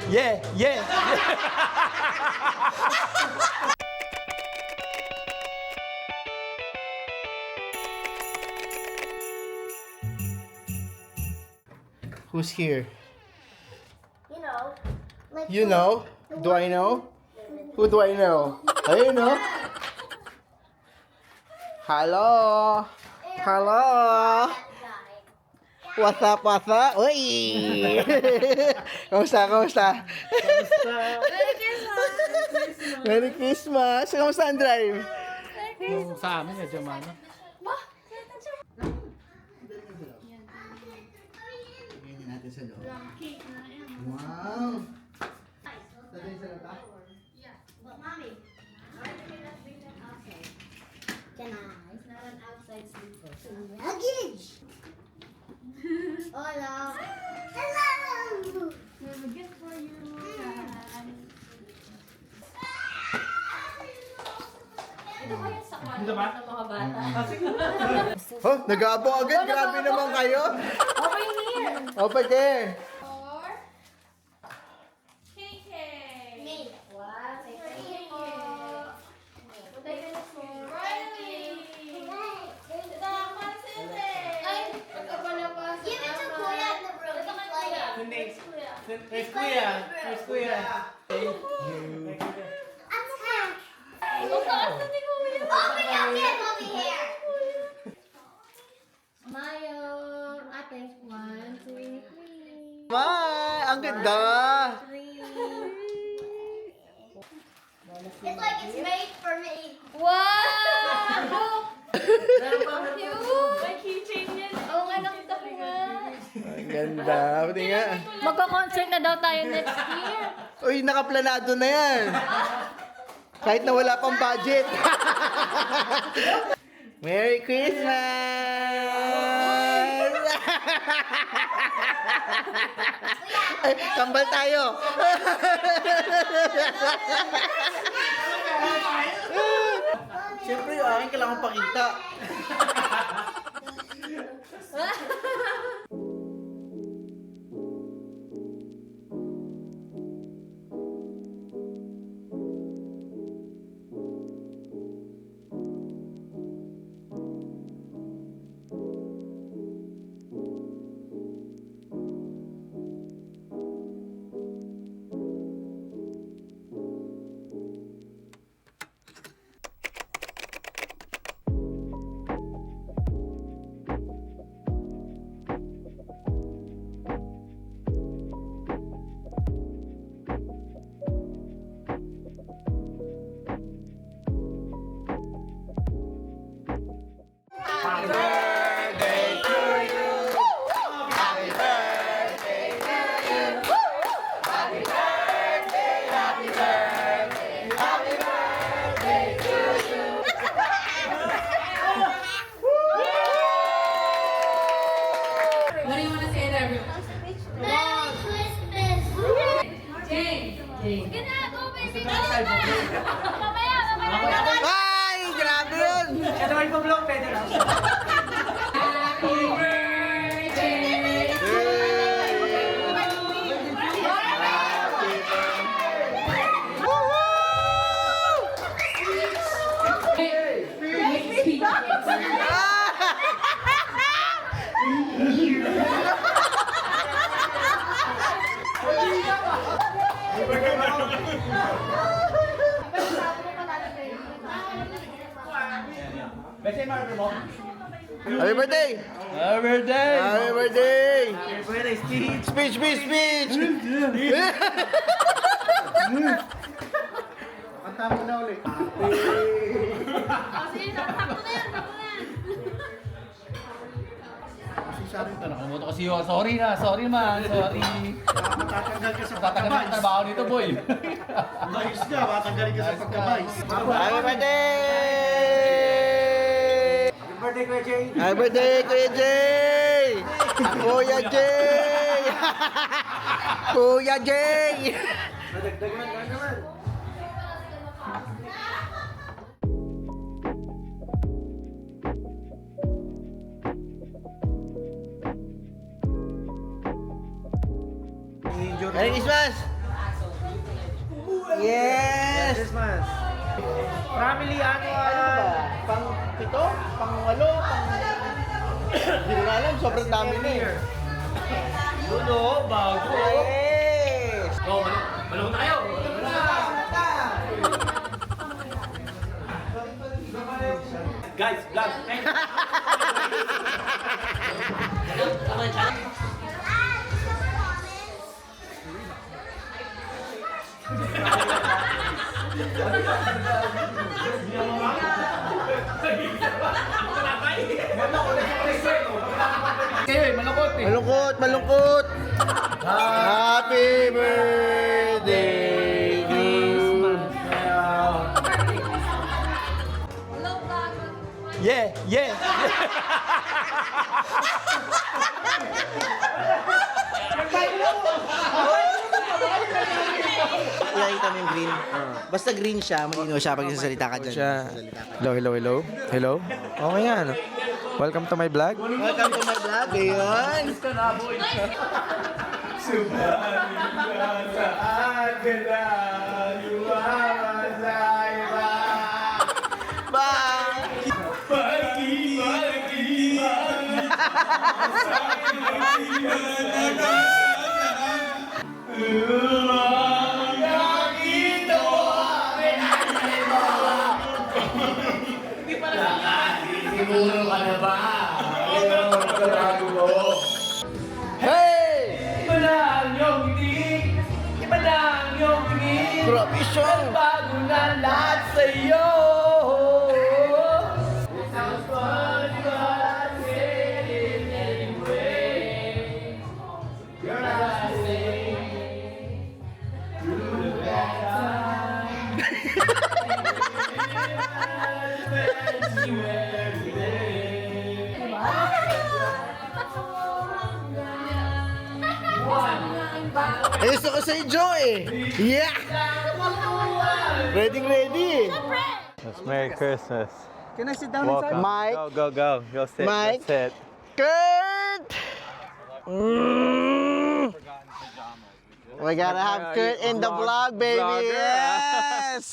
Yeah, yeah. Who's here? You know, like You know? Do I know? Who do I know? Ayun, no? Hello? Hello? What's up, what's up? Uy! Kamusta, kamusta? Merry Christmas! Merry Christmas! Kamusta ang drive? Yung sa amin, medyo mano. Tingnan natin sa loob. Wow! Tatay sa lata? But mommy, why did we not bring them outside? Can I? It's not an outside sleeper. Luggage! Hola! Hello! There's a gift for you. Ito ba yung sa kwarto ng mga bata? Oh, nag-aabang agad. Grabe naman kayo. Over here! Open there. Or KK. Me. Wow, thank you. Thank you for Riley. Ito ang pansinte. Ay, pagkapalabas. Give it to Kuya in the room. Ito kay Kuya. Hindi. Kuya. Where's Kuya? Where's Kuya? Attack. Ang taas na ni Kuya. Open up it over here. Mayo. Ate. 1, 2, 3. Bye! Ang ganda! It's like it's made for me. Wow! Cute! May keychain yan. Oo nga, nakita ko nga. Ang ganda. Pati nga. Magka-concert na daw tayo next year. Uy, nakaplanado na yan. Kahit na wala pang budget. Merry Christmas! Ay, kambal tayo. Siyempre, yung akin kailangan pakita. Happy birthday to you. Happy birthday to you. Happy birthday, happy birthday, happy birthday to you. What do you want to say to everyone? Merry Christmas! Jane. Jane. Sige na, go baby! Mamaya, mamaya! Ay, grabe yun. Ito ay pa-vlog, pwede lang. Happy birthday. Make speech. Bese Marvel mo. Happy birthday! Happy birthday! Happy birthday! Happy birthday, Steve! Speech, speech, speech! Kanta mo na ulit. Sige, takbo na yan, takbo na yan. Sorry, nakalimutan ko si Yo. Sorry na, sorry man, sorry. Matatanggal ka sa Tatagal na ang trabaho nito, boy. Ayos ka, matanggalin ka sa pagkabayis. Happy birthday! Happy birthday, Kuya Jay! Happy birthday, Kuya Jay! Kuya Jay! Kuya Jay! Nadagdagan ka naman. Merry Christmas! Yes! Christmas. Family annual. Ano ba? Pang-7? Pang-8? Hindi ko na alam, sobrang dami na eh. Dulo, bago. Yes! Oh, malunod tayo. Guys, vlog. Kayo eh, malungkot eh. Malungkot, malungkot! Happy birthday, Christmas! Yeah, yeah! Nakita mo yung green? Basta green siya, malino siya pag nagsasalita ka dyan. Hello, hello, hello. Hello? Okay nga, ano? Welcome to my vlog. Welcome to my vlog, ngayon. Bye! Siguro ka na ba? Hey! Iba na ang iyong ngiti, iba na ang iyong tingin. Grabe siya! Bago na lahat sa'yo. Ay, gusto ko sa'yo, Joe eh! Yeah! Ready, ready! Merry Christmas. Can I sit down Welcome. Mike, Go. Go sit. Mike. Go sit. Kurt! We gotta have Kurt in the vlog, baby! Vlogger. Yes!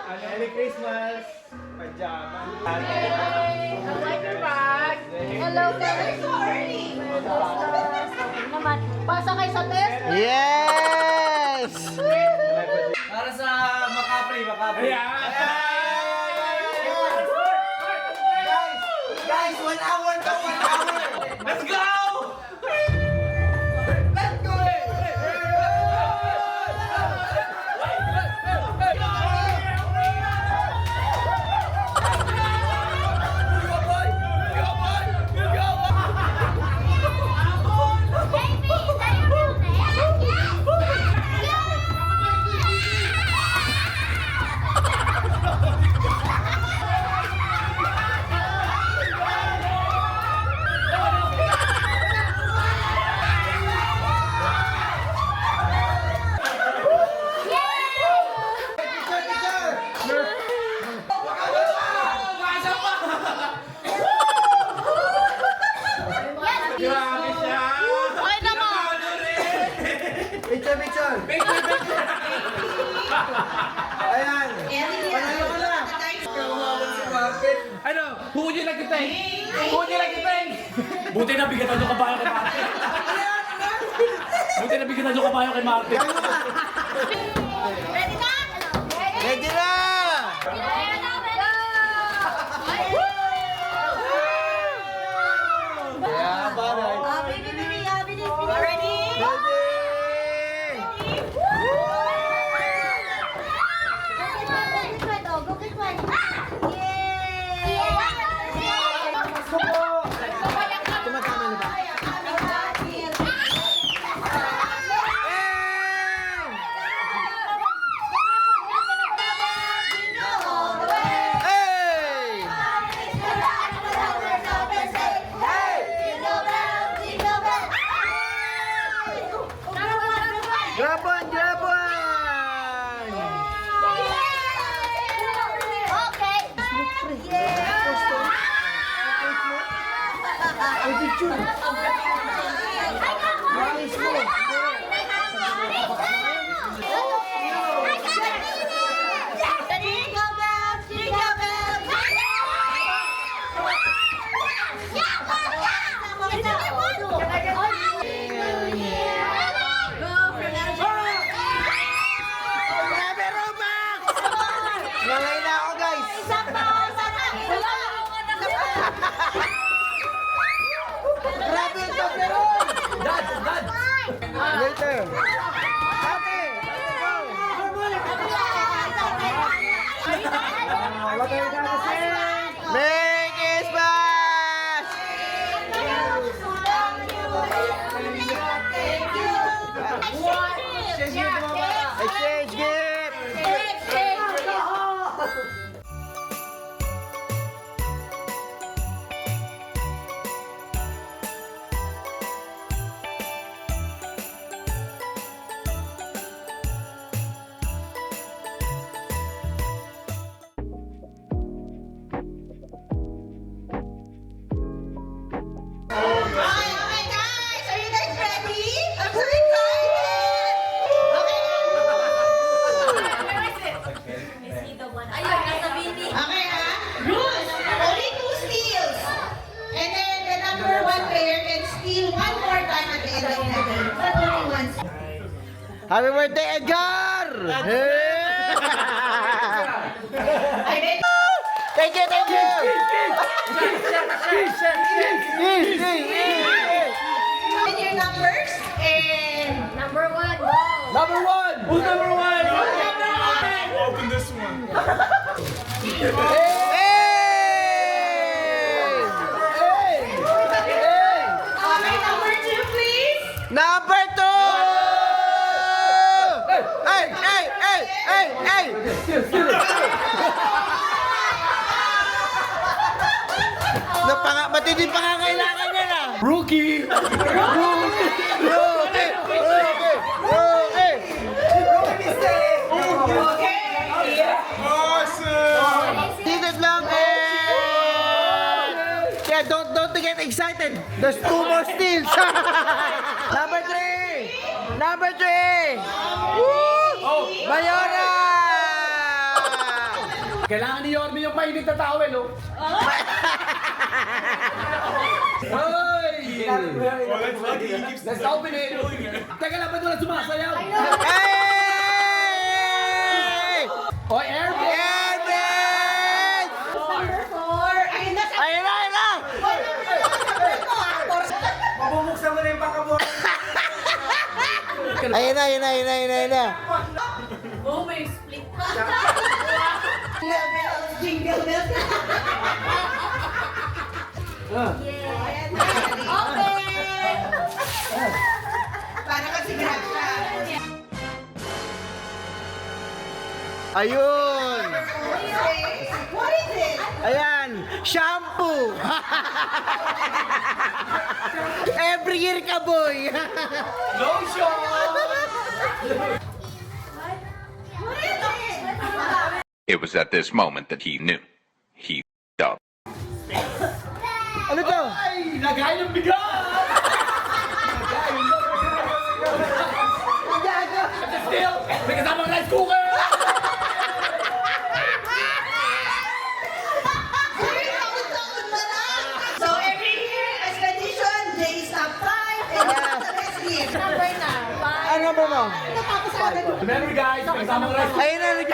Merry Christmas. Pajama. Hello, guys. So early. Naman. Pasa kayo sa test? Yes! Para sa Makapri. Guys, 1 hour to 1 hour! Let's go! Picture! Ayan! Panalo ka na! Ano? Who would you like to thank? Who would you like to thank? Buti na bigatan yung kabayo kay Martin. Buti na bigatan yung kabayo kay Martin. Ready na? Ready na! Ready na? Yeah, baray. Ready? Ready! Go get one. Yay! Tumatama na ba? Hey! Grab one, grab one! Okay. Ay, picture! Promise mo! Happy birthday, Edgar! Thank you, thank you! And your numbers? And number 1, go! Number 1! Who's number one? Open this one. Okay, number 2, please! Number 2! Hey! Matindi pangangailangan niya na! Rookie! Dito lang Yeah, don't get excited. There's 2 more steals. Number 3. Number 3. Woo! Mayora! Kailangan ni Yorme yung mainit na towel, oh. Hoy! Let's open it! Teka lang, ba't wala sumasayaw? Hey! Hoy, Airman! Airman! Number 4. Ayun na! Ayun na! Mabubuksan mo na yung pangkabuhay. Ayun na. Oh, may split pa. Jingle bells! Okay! Para kasi grasa. Ayun! What is it? Ayan! Shampoo! Every year ka, boy! Lotion! What is it? It was at this moment that he knew. He f***ed up. Ano to? Ay! Lagay ng bigas! Still, may kasamang rice cooker! So every year, as tradition, Jay is top 5 and the rest year. Number 9. Ano number mo? Natapos agad. Remember guys, may kasamang rice cooker! Ayun na,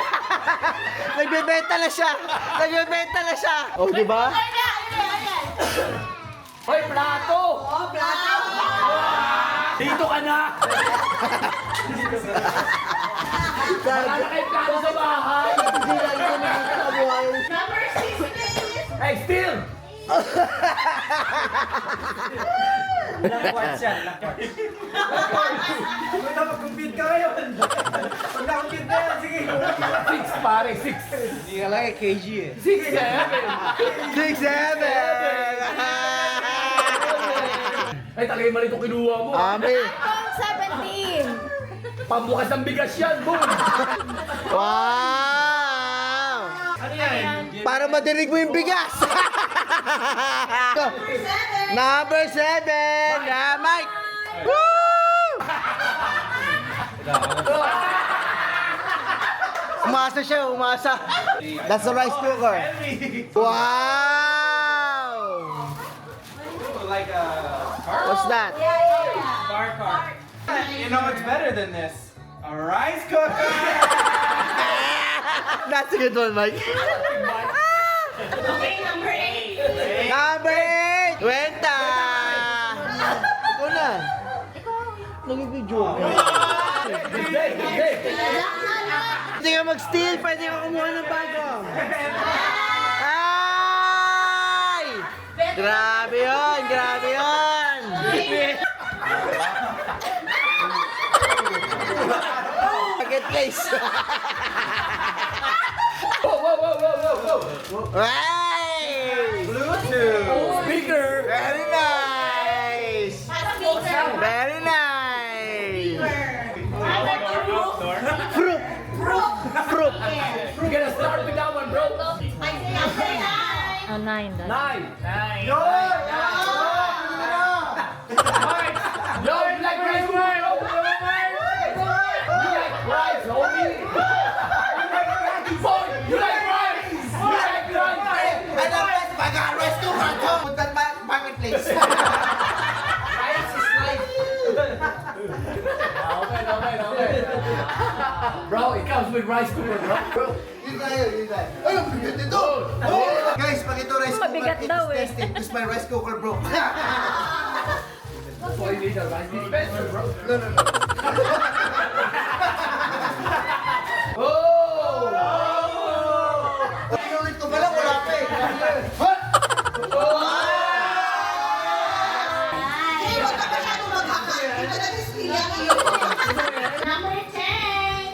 nagbebenta na siya! Oh, di ba? Hoy, plato! Oh, plato. Dito ka na! Wala na kayo plato sa bahay! Number 6, please. Hey, still! Watch yan. Kung napag-compete ka ngayon. Pag na-compete na yan, sige. 6 pare, 6! Hindi ka lang KG eh. 6, 7! 6-7! Ay, talagang mali itong kinuha mo. Ami! 17. Pambukas ng bigas yan, boom! Wow! Ano yan? Para madinig mo yung bigas! Number 7! Mike! Woo! Umasa. That's the rice cooker. Wow! Like a What's that? bar cart. You know what's better than this? A rice cooker! That's a good one, Mike. Okay, number 8. Number 8! Wenta! Ikaw na. Nag-video ako. Pwede ka mag-steal, pwede ka kumuha ng bago. Ay! Grabe yun! Marketplace. Hey! Bluetooth! Speaker! Very nice! Very nice! Fruit! We're gonna start with that one, bro! 9. 9! Yo! Alright! Yo, you like rice, bro? You like rice, homie? Boy, you like rice? You like rice? Pag-arrest ko ka to! Punta marketplace. Okay. with rice cooker, bro. Yun tayo. Ay, ang bigat nito! Guys, pag ito rice cooker, Mabigat daw eh. tested. This my rice cooker, bro. That's why you need a rice dispenser, bro. No. Oh! Pinulit ko pala, wala pa eh. Number 10.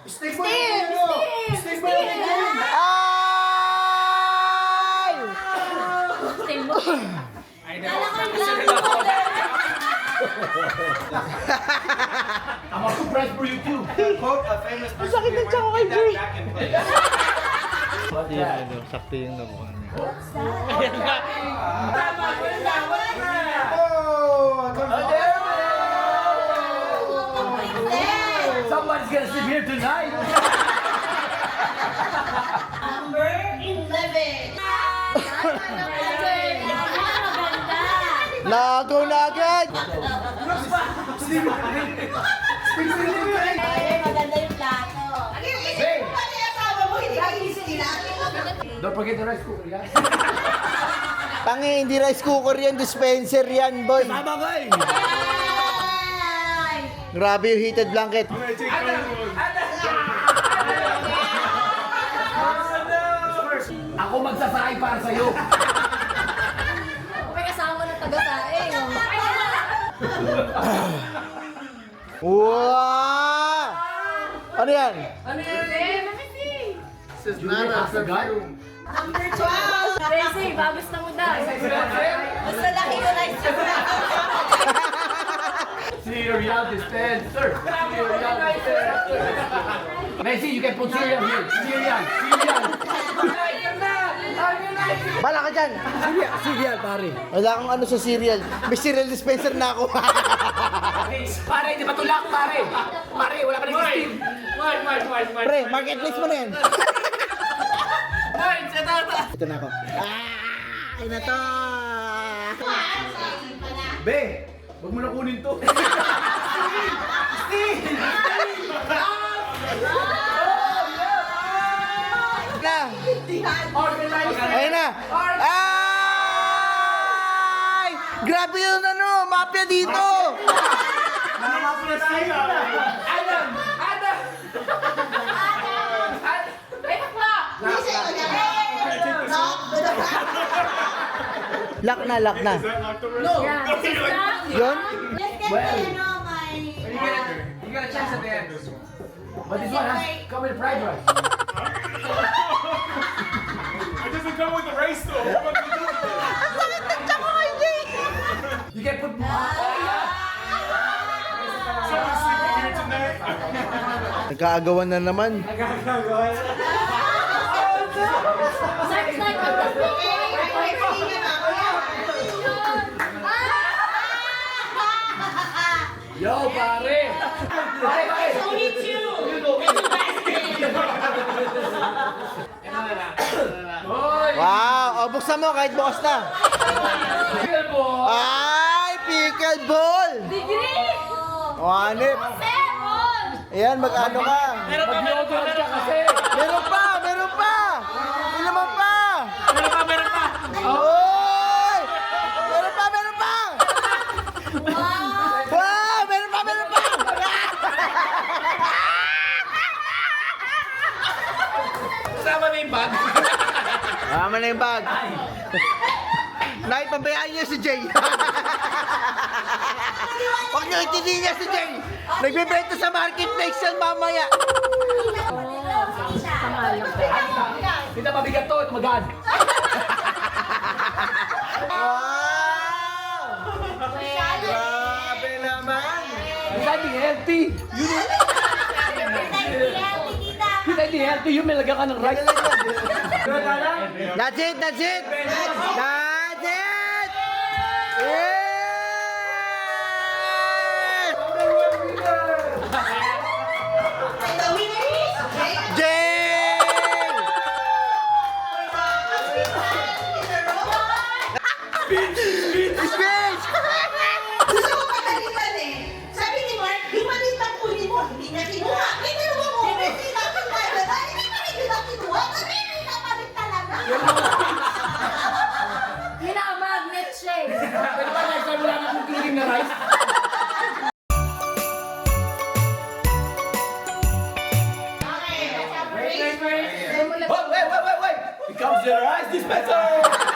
Stick mo yun, bro. Stick mo yun. I Kala ko yung I'm a surprise for you too. Quote a famous person here, when put that back in place. Sakto yung nabuhan niya. Somebody's gonna sleep here tonight. Number 11. Nagaw na agad! Maganda yung plato. Don't forget the rice cooker, guys. Tangi, hindi rice cooker yan, dispenser yan, boy. Tama ka eh. Grabe yung heated blanket. Ako magsasakay para sa'yo. May kasama ng taga-saing. Wow! Ano yan? This is not a guy. Number 12. Tracy, babas na mo daw. Basta laki yung rice cooker. Cereal dispenser. Cereal dispenser. Messi, you can put cereal here. Cereal. Bala ka dyan! Cereal, pare. Wala akong ano sa cereal. May cereal dispenser na ako. Pare, hindi matulak, pare. Pare, wala ka nag-steam. Pre, marketplace mo na yan. Ito na ako. Ay na to! Be, huwag mo na kunin to. Na! Ayun na! Ay! Grabe yun ano! Mafia dito! Lock na, lock na. Yun? You got a chance at the end. But this one has come with fried rice. It doesn't come with the rice though. What do we do with it? You can put Someone's sleeping here tonight. Nagkaagawan na naman. Yo, pare! Pare! Only two. Wow! O, buksan mo kahit bukas na. Pickle ball! Ay! Pickleball! O, hanip. Ayan, mag-ano ka. Mag-deodorant ka kasi! Meron pa! Meron pa! May laman pa! Meron pa! Oy! Meron pa! Meron pa! Wow! Meron pa! Meron pa! Kasama na yung bag. Tama na yung bag. Nakipabayaan niya si Jay. Huwag niyo itindihin niya si Jay. Nagbibenta sa marketplace yan mamaya. Hindi na mabigat to, magaan. Wow! Grabe naman. It's not healthy. It's not healthy. Yung may lagyan ka ng rice. That's it, that's it. That's it. Yes! Jay! Speech! Gusto ko pagalitan eh. Sabi ni Mark, di maliit ang kunin mo. Minamagnet siya eh. Pwede ba next time wala na akong cleaning na rice? Wait! It comes the rice dispenser!